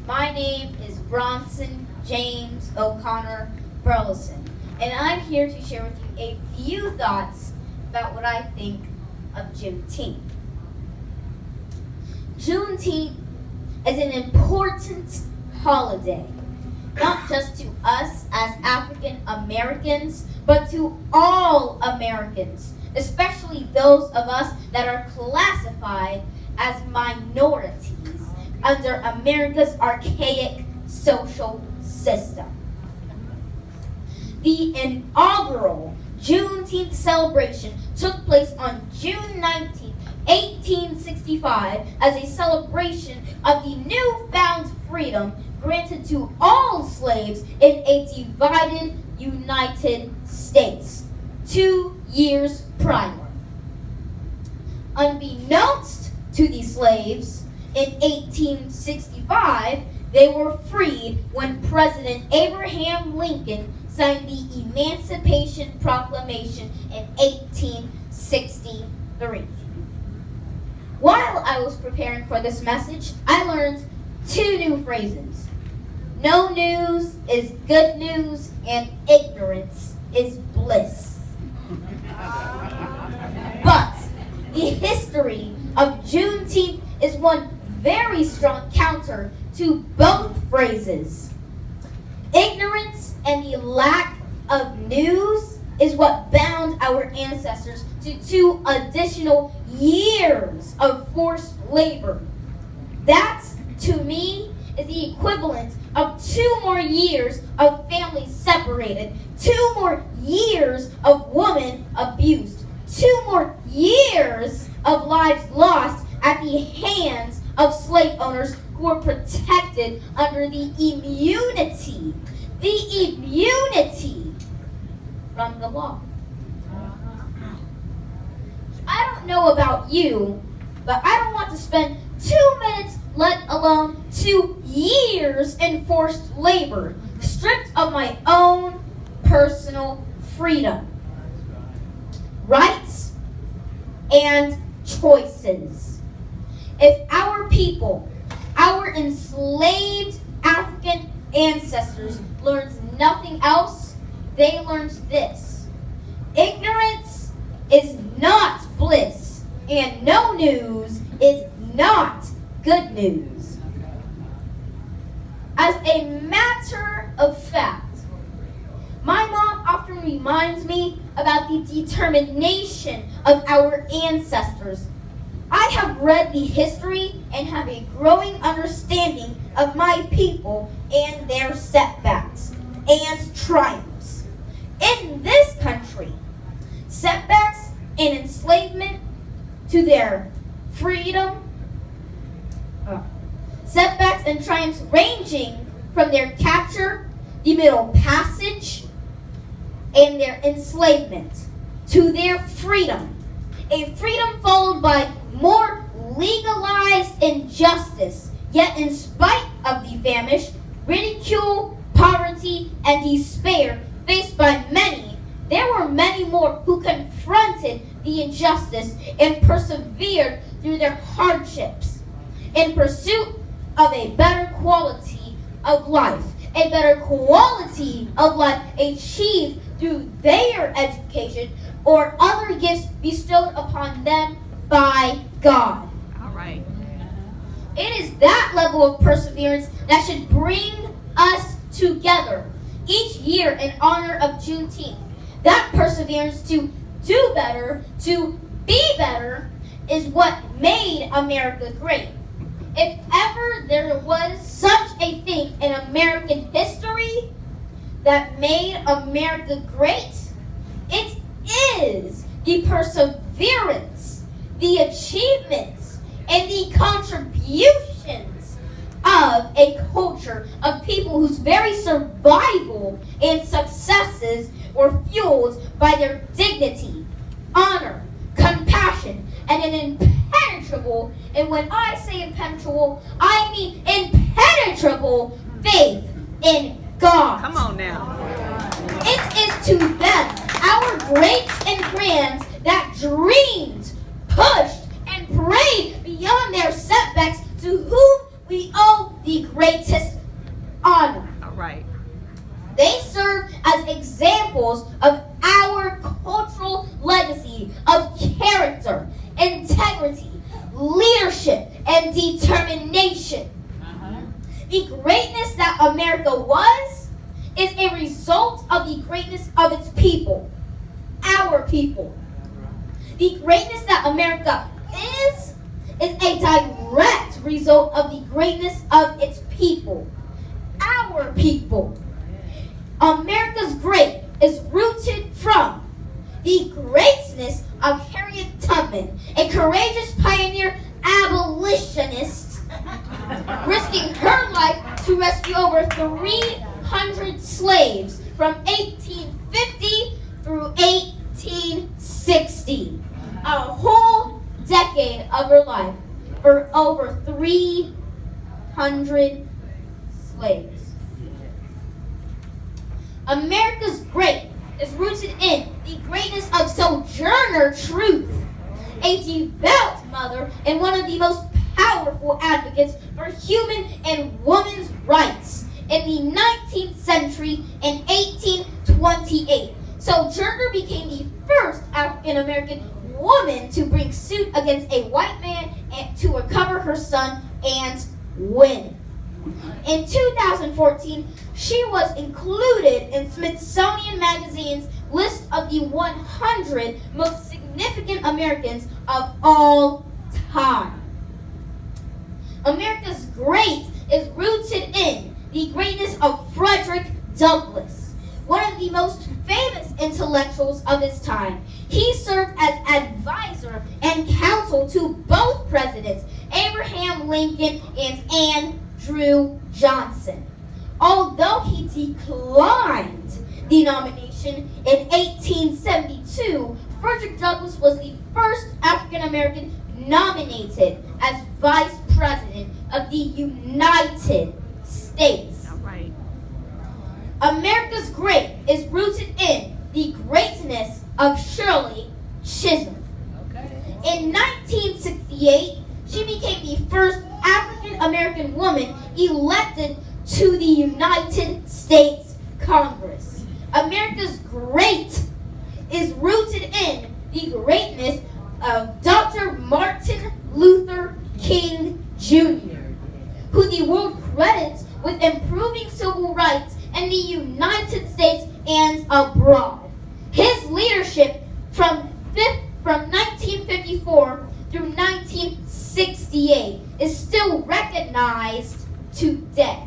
My name is Bronson James O'Connor Burleson, and I'm here to share with you a few thoughts about what I think of Juneteenth. Juneteenth is an important holiday, not just to us as African Americans, but to all Americans, especially those of us that are classified as minorities under America's archaic social system. The inaugural Juneteenth celebration took place on June 19, 1865, as a celebration of the newfound freedom granted to all slaves in a divided United States 2 years prior. Unbeknownst to the slaves, in 1865, they were freed when President Abraham Lincoln signed the Emancipation Proclamation in 1863. While I was preparing for this message, I learned 2 new phrases. No news is good news, and ignorance is bliss. But the history of Juneteenth is one very strong counter to both phrases. Ignorance and the lack of news is what bound our ancestors to 2 additional years of forced labor. That, to me, is the equivalent of 2 more years of families separated, 2 more years of women abused, 2 more years of lives lost at the hands of slave owners who were protected under the immunity from the law. I don't know about you, but I don't want to spend 2 minutes, let alone 2 years in forced labor, stripped of my own personal freedom, rights, and choices. If our people, our enslaved African ancestors, learned nothing else, they learned this: ignorance is not bliss, and no news is not good news. As a matter of fact, my mom often reminds me about the determination of our ancestors. I have read the history and have a growing understanding of my people and their setbacks and triumphs. In this country, setbacks and enslavement to their freedom, setbacks and triumphs ranging from their capture, the Middle Passage, and their enslavement to their freedom. A freedom followed by more legalized injustice, yet in spite of the famish, ridicule, poverty, and despair faced by many, there were many more who confronted the injustice and persevered through their hardships in pursuit of a better quality of life, a better quality of life achieved through their education or other gifts bestowed upon them by God. All right. It is that level of perseverance that should bring us together each year in honor of Juneteenth. That perseverance to do better, to be better, is what made America great. If ever there was such a thing in American history that made America great, it is the perseverance, the achievements, and the contributions of a culture of people whose very survival and successes were fueled by their dignity, honor, compassion, and an impenetrable, and when I say impenetrable, I mean impenetrable faith in God. Come on now. It is to them, our greats and grands, that dreamed, pushed, and prayed beyond their setbacks, to whom we owe the greatest The greatness that America was is a result of the greatness of its people, our people. The greatness that America is a direct result of the greatness of its people, our people. America's great is rooted from the greatness of Harriet Tubman, a courageous pioneer abolitionist, risking her life to rescue over 300 slaves from 1850 through 1860. A whole decade of her life for over 300 slaves. America's great is rooted in the greatness of Sojourner Truth, a devout mother and one of the most powerful advocates for human and women's rights in the 19th century in 1828. Sojourner became the first African-American woman to bring suit against a white man and to recover her son and win. In 2014, she was included in Smithsonian Magazine's list of the 100 most significant Americans of all time. America's great is rooted in the greatness of Frederick Douglass, one of the most famous intellectuals of his time. He served as advisor and counsel to both presidents, Abraham Lincoln and Andrew Johnson. Although he declined the nomination in 1872, Frederick Douglass was the first African American nominated as Vice President of the United States. All right. America's great is rooted in the greatness of Shirley Chisholm. Okay. In 1968, she became the first African American woman elected to the United States Congress. America's great is rooted in the greatness of Dr. Martin Luther King Jr., who the world credits with improving civil rights in the United States and abroad. His leadership from 1954 through 1968 is still recognized today.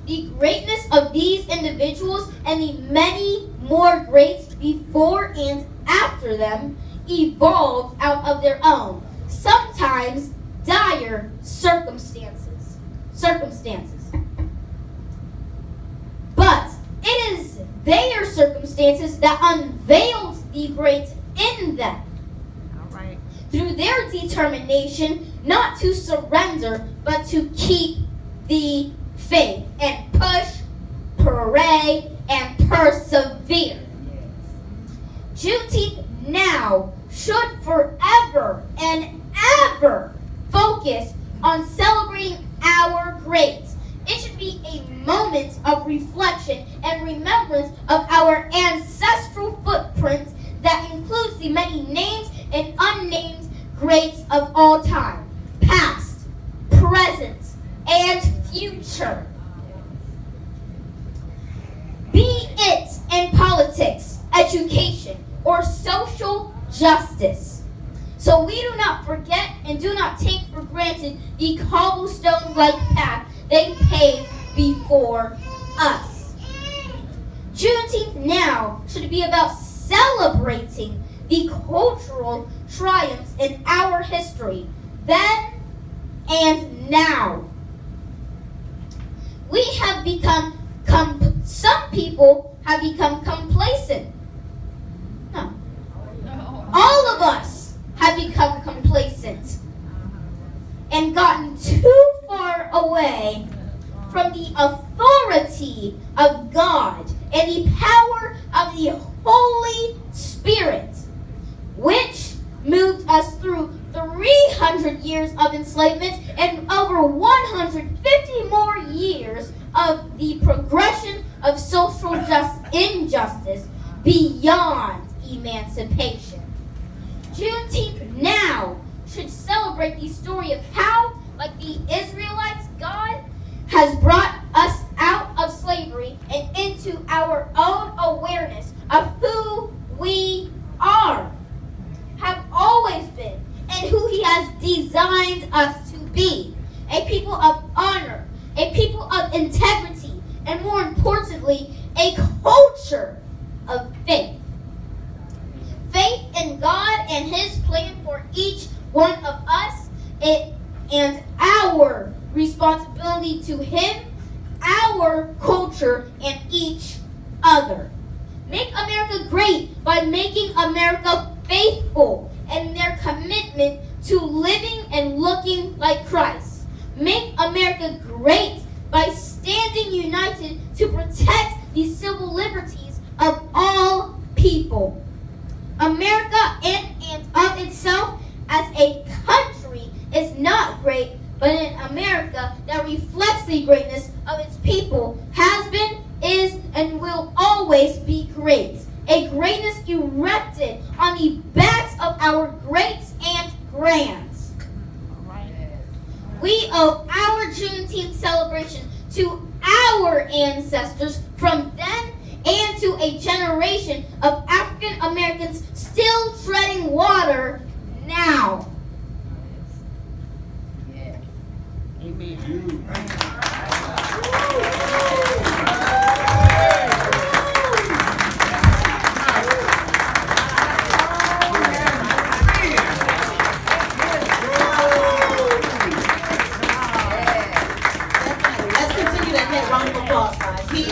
The greatness of these individuals and the many more greats before and after them evolved out of their own, sometimes dire circumstances. But it is their circumstances that unveiled the great in them. All right. Through their determination not to surrender, but to keep the faith and push, pray, and persevere. Juneteenth now should forever and ever focus on celebrating our greats. It should be a moment of reflection and remembrance of our ancestral footprints that includes the many named and unnamed greats of all time, past, present, and future. Be it in politics, education, or social justice. So we do not forget and do not take for granted the cobblestone-like path they paved before us. Juneteenth now should be about celebrating the cultural triumphs in our history, then and now. We have become, some people have become complacent. No. All of us have become complacent and gotten too far away from the authority of God and the power of the Holy Spirit, which moved us through 300 years of enslavement and over 150 more years of the progression of social injustice beyond emancipation. Juneteenth now should celebrate the story of how, like the Israelites, God has brought us out of slavery and into our own awareness of who we are, have always been, and who he has designed us to be. A people of honor, a people of integrity, and more importantly, a culture of faith. Faith in God and his plan for each one of us, and our responsibility to him, our culture, and each other. Make America great by making America faithful in their commitment to living and looking like Christ. Make America great by standing united to protect the civil liberties of all people. America and of itself as a country is not great, but an America that reflects the greatness of its people has been, is, and will always be great. A greatness erected on the backs of our greats and grands. We owe our Juneteenth celebration to our ancestors from then and to a generation of African Americans still treading water now. Yeah. Amen. Let's continue that round of applause, guys. He